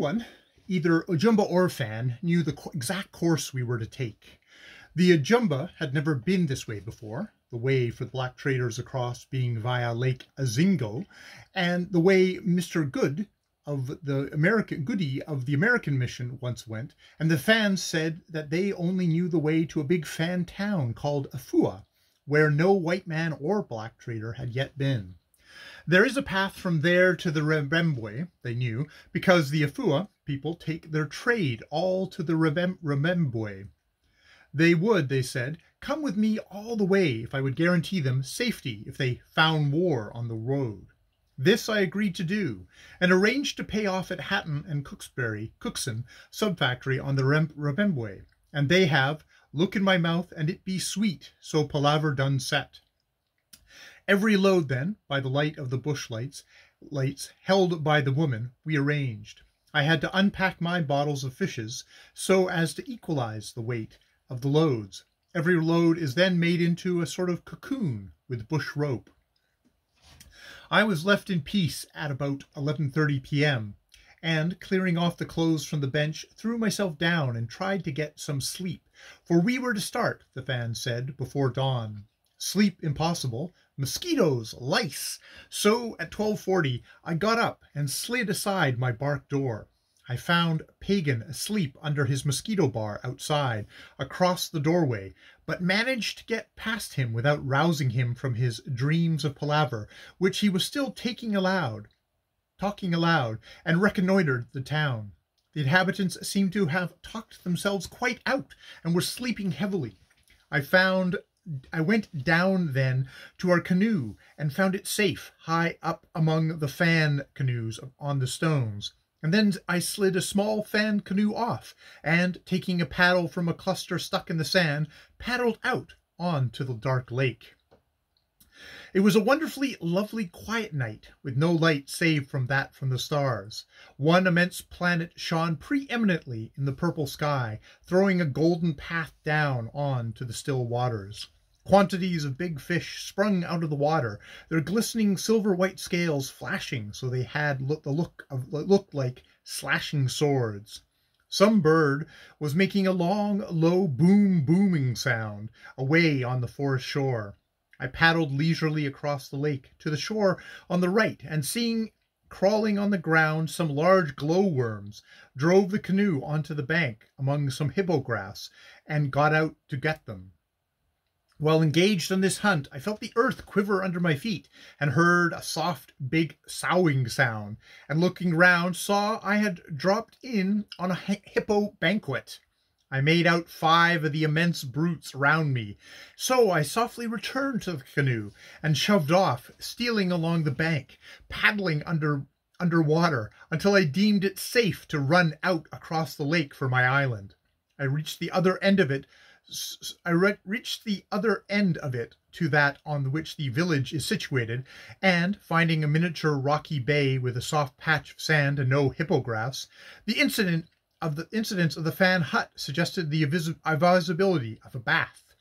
one, either Ujumba or Fan, knew the exact course we were to take. The Ujumba had never been this way before, the way for the black traders across being via Lake Azingo, and the way Mr. Goody of the American mission once went, and the Fans said that they only knew the way to a big Fan town called Afua, where no white man or black trader had yet been. There is a path from there to the Rebembwe, they knew, because the Afua people take their trade all to the Rebembwe. They would, they said, come with me all the way if I would guarantee them safety if they found war on the road. This I agreed to do, and arranged to pay off at Hatton and Cookson sub-factory on the Rebembwe, and they have, look in my mouth and it be sweet, so palaver done set. Every load then, by the light of the bush lights held by the woman, we arranged. I had to unpack my bottles of fishes so as to equalize the weight of the loads. Every load is then made into a sort of cocoon with bush rope. I was left in peace at about 11:30 p.m. and, clearing off the clothes from the bench, threw myself down and tried to get some sleep, for we were to start, the Fan said, before dawn. Sleep impossible. Mosquitoes, lice. So at 12:40 I got up and slid aside my bark door. I found Pagan asleep under his mosquito bar outside, across the doorway, but managed to get past him without rousing him from his dreams of palaver, which he was still talking aloud, and reconnoitered the town. The inhabitants seemed to have talked themselves quite out, and were sleeping heavily. I went down then to our canoe, and found it safe, high up among the Fan canoes on the stones. And then I slid a small Fan canoe off, and, taking a paddle from a cluster stuck in the sand, paddled out on to the dark lake. It was a wonderfully lovely quiet night, with no light save from the stars. One immense planet shone preeminently in the purple sky, throwing a golden path down on to the still waters. Quantities of big fish sprung out of the water, their glistening silver-white scales flashing so they had looked like slashing swords. Some bird was making a long, low booming sound away on the forest shore. I paddled leisurely across the lake to the shore on the right, and seeing crawling on the ground some large glowworms, drove the canoe onto the bank among some hippogras, and got out to get them. While engaged on this hunt, I felt the earth quiver under my feet, and heard a soft, big soughing sound, and looking round, saw I had dropped in on a hippo banquet. I made out 5 of the immense brutes round me, so I softly returned to the canoe, and shoved off, stealing along the bank, paddling under water, until I deemed it safe to run out across the lake for my island. I reached the other end of it to that on which the village is situated, and, finding a miniature rocky bay with a soft patch of sand and no hippogras, the incidents of the Fan hut suggested the advisability of a bath.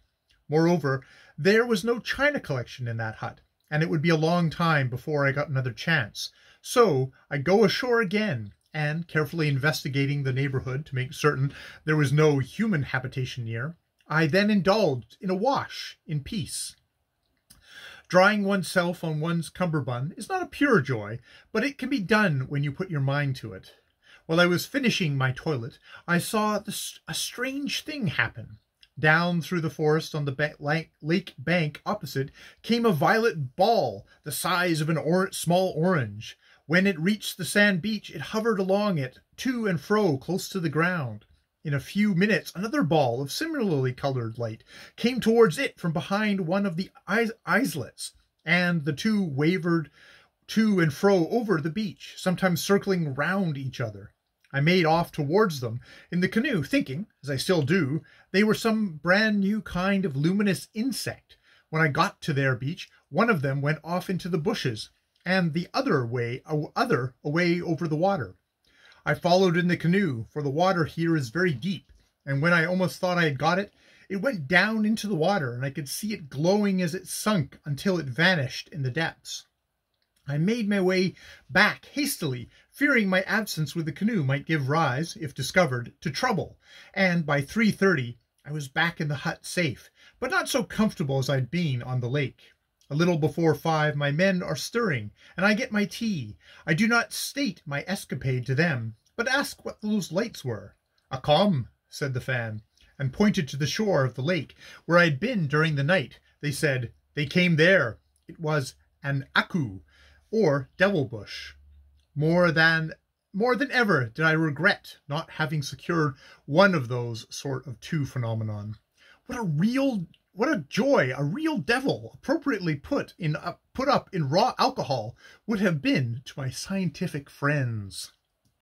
Moreover, there was no china collection in that hut, and it would be a long time before I got another chance. So I go ashore again, and, carefully investigating the neighborhood to make certain there was no human habitation near, I then indulged in a wash in peace. Drying oneself on one's cummerbund is not a pure joy, but it can be done when you put your mind to it. While I was finishing my toilet, I saw a strange thing happen. Down through the forest on the lake bank opposite came a violet ball the size of a small orange. When it reached the sand beach, it hovered along it, to and fro, close to the ground. In a few minutes, another ball of similarly colored light came towards it from behind one of the islets, and the two wavered to and fro over the beach, sometimes circling round each other. I made off towards them in the canoe, thinking, as I still do, they were some brand new kind of luminous insect. When I got to their beach, one of them went off into the bushes, and the other away over the water. I followed in the canoe, for the water here is very deep, and when I almost thought I had got it, it went down into the water, and I could see it glowing as it sunk until it vanished in the depths. I made my way back hastily, fearing my absence with the canoe might give rise, if discovered, to trouble, and by 3:30 I was back in the hut safe, but not so comfortable as I'd been on the lake. A little before 5 my men are stirring, and I get my tea. I do not state my escapade to them, but ask what those lights were. "A com," said the Fan, and pointed to the shore of the lake, where I had been during the night. They said, "They came there." It was an aku, or devil bush. More than ever did I regret not having secured one of those sort of two phenomenon. What a joy a real devil, appropriately put up in raw alcohol, would have been to my scientific friends.